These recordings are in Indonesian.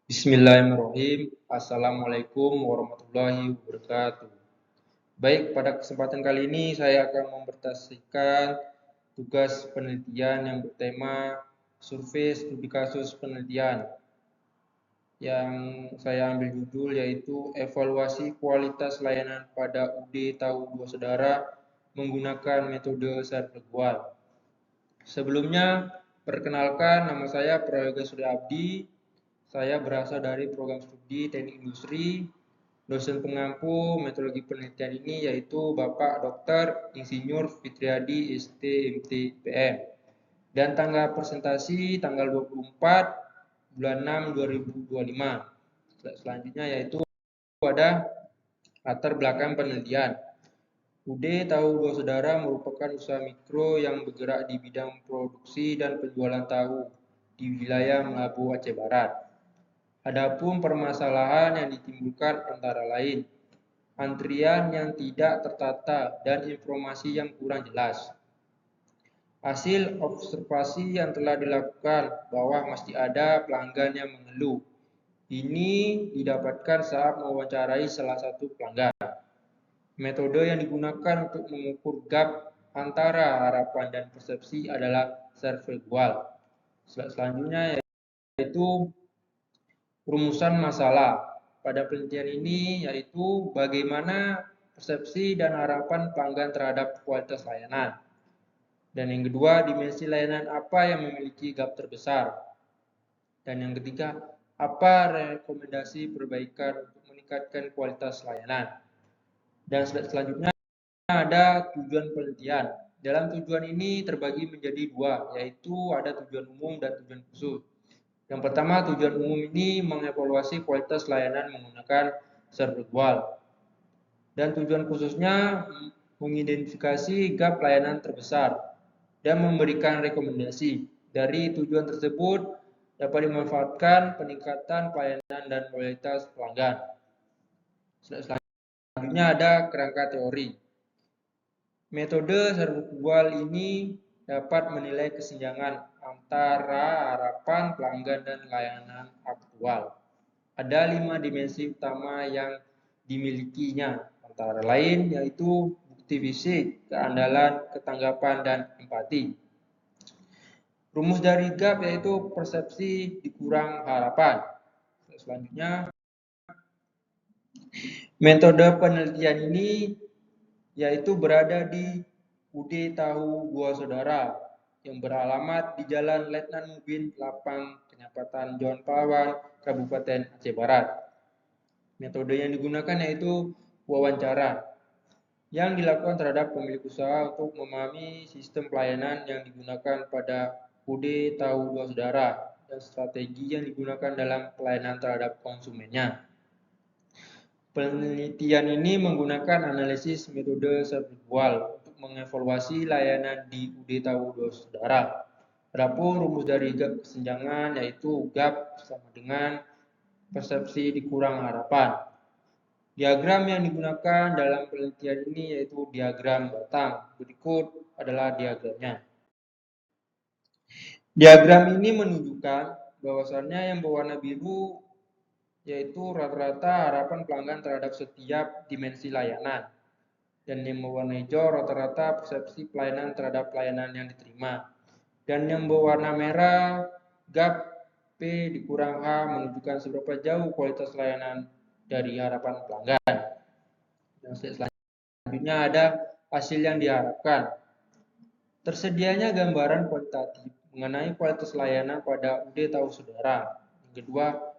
Bismillahirrahmanirrahim. Assalamualaikum warahmatullahi wabarakatuh. Baik, pada kesempatan kali ini saya akan mempresentasikan tugas penelitian yang bertema survei studi kasus penelitian yang saya ambil judul yaitu evaluasi kualitas layanan pada UD Tahu Dua Saudara menggunakan metode Servergual. Sebelumnya, perkenalkan nama saya Prayoga Surya Abdi. Saya berasal dari program studi Teknik Industri. Dosen pengampu metodologi penelitian ini yaitu Bapak Dr. Insinyur Fitriadi STMT PM. Dan tanggal presentasi tanggal 24 bulan 6 2025. Selanjutnya yaitu ada latar belakang penelitian. UD Tahu Dua Saudara merupakan usaha mikro yang bergerak di bidang produksi dan penjualan tahu di wilayah Melabu Aceh Barat. Adapun permasalahan yang ditimbulkan antara lain antrian yang tidak tertata dan informasi yang kurang jelas. Hasil observasi yang telah dilakukan bahwa masih ada pelanggan yang mengeluh. Ini didapatkan saat mewawancarai salah satu pelanggan. Metode yang digunakan untuk mengukur gap antara harapan dan persepsi adalah survei Gual. Selanjutnya yaitu rumusan masalah. Pada penelitian ini yaitu bagaimana persepsi dan harapan pelanggan terhadap kualitas layanan. Dan yang kedua, dimensi layanan apa yang memiliki gap terbesar. Dan yang ketiga, apa rekomendasi perbaikan untuk meningkatkan kualitas layanan. Dan selanjutnya ada tujuan penelitian. Dalam tujuan ini terbagi menjadi dua, yaitu ada tujuan umum dan tujuan khusus. Yang pertama, tujuan umum ini mengevaluasi kualitas layanan menggunakan Servergual. Dan tujuan khususnya mengidentifikasi gap layanan terbesar dan memberikan rekomendasi. Dari tujuan tersebut dapat dimanfaatkan peningkatan pelayanan dan kualitas pelanggan. Selanjutnya ada kerangka teori. Metode Servergual ini dapat menilai kesenjangan antara harapan pelanggan dan layanan aktual. Ada 5 dimensi utama yang dimilikinya, antara lain yaitu bukti fisik, keandalan, ketanggapan, dan empati. Rumus dari gap yaitu persepsi dikurang harapan. Selanjutnya, metode penelitian ini yaitu berada di UD Tahu Dua Saudara yang beralamat di Jalan Letnan Mubin 8, Kecamatan John Pahlawan, Kabupaten Aceh Barat. Metode yang digunakan yaitu wawancara yang dilakukan terhadap pemilik usaha untuk memahami sistem pelayanan yang digunakan pada UD Tahu Dua Saudara dan strategi yang digunakan dalam pelayanan terhadap konsumennya. Penelitian ini menggunakan analisis metode Servergual untuk mengevaluasi layanan di UD Tahu Dua Saudara. Adapun rumus dari gap kesenjangan yaitu gap sama dengan persepsi dikurang harapan. Diagram yang digunakan dalam penelitian ini yaitu diagram batang. Berikut adalah diagramnya. Diagram ini menunjukkan bahwasannya yang berwarna biru yaitu rata-rata harapan pelanggan terhadap setiap dimensi layanan. Dan yang berwarna hijau rata-rata persepsi pelayanan terhadap pelayanan yang diterima. Dan yang berwarna merah gap P dikurang H menunjukkan seberapa jauh kualitas layanan dari harapan pelanggan. Dan selanjutnya ada hasil yang diharapkan. Tersedianya gambaran kualitatif mengenai kualitas layanan pada UD Tahu Saudara. Yang kedua,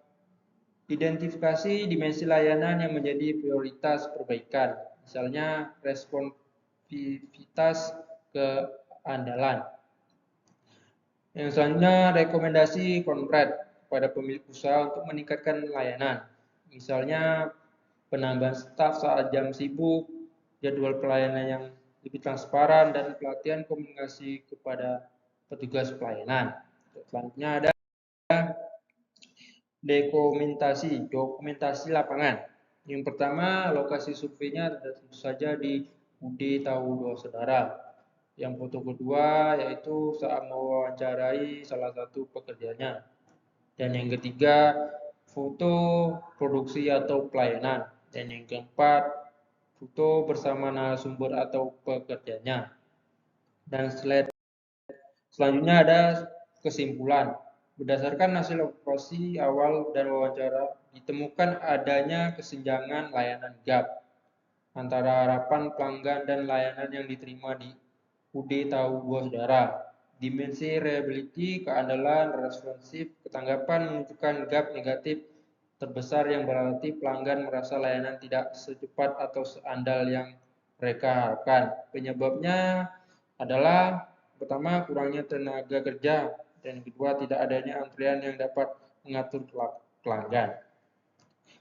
identifikasi dimensi layanan yang menjadi prioritas perbaikan, misalnya responsivitas keandalan. Yang selanjutnya, rekomendasi konkret pada pemilik usaha untuk meningkatkan layanan, misalnya penambahan staf saat jam sibuk, jadwal pelayanan yang lebih transparan, dan pelatihan komunikasi kepada petugas pelayanan. Selanjutnya ada dokumentasi lapangan. Yang pertama, lokasi surveinya tentu saja di UD Tahu Dua Saudara. Yang foto kedua yaitu saat mewawancarai salah satu pekerjanya. Dan yang ketiga, foto produksi atau pelayanan. Dan yang keempat, foto bersama narasumber atau pekerjanya. Dan slide selanjutnya ada kesimpulan. Berdasarkan hasil operasi awal dan wawancara, ditemukan adanya kesenjangan layanan gap antara harapan pelanggan dan layanan yang diterima di UD tahu buah saudara. Dimensi reliability, keandalan, responsif, ketanggapan menunjukkan gap negatif terbesar yang berarti pelanggan merasa layanan tidak secepat atau seandal yang mereka harapkan. Penyebabnya adalah pertama kurangnya tenaga kerja dan kedua tidak adanya antrian yang dapat mengatur pelanggan.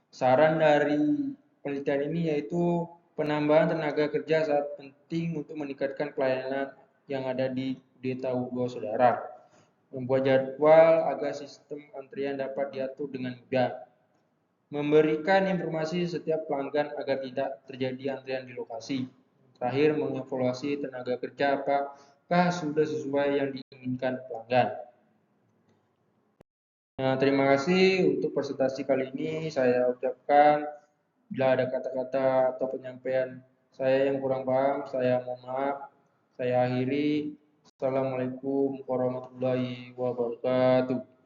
Saran dari penelitian ini yaitu penambahan tenaga kerja sangat penting untuk meningkatkan pelayanan yang ada di Desa Ugo Saudara. Membuat jadwal agar sistem antrian dapat diatur dengan mudah. Memberikan informasi setiap pelanggan agar tidak terjadi antrian di lokasi. Terakhir, mengevaluasi tenaga kerja apakah sudah sesuai yang diinginkan pelanggan. Nah, terima kasih untuk presentasi kali ini. Saya ucapkan bila ada kata-kata atau penyampaian saya yang kurang paham, saya mohon maaf. Saya akhiri. Assalamualaikum warahmatullahi wabarakatuh.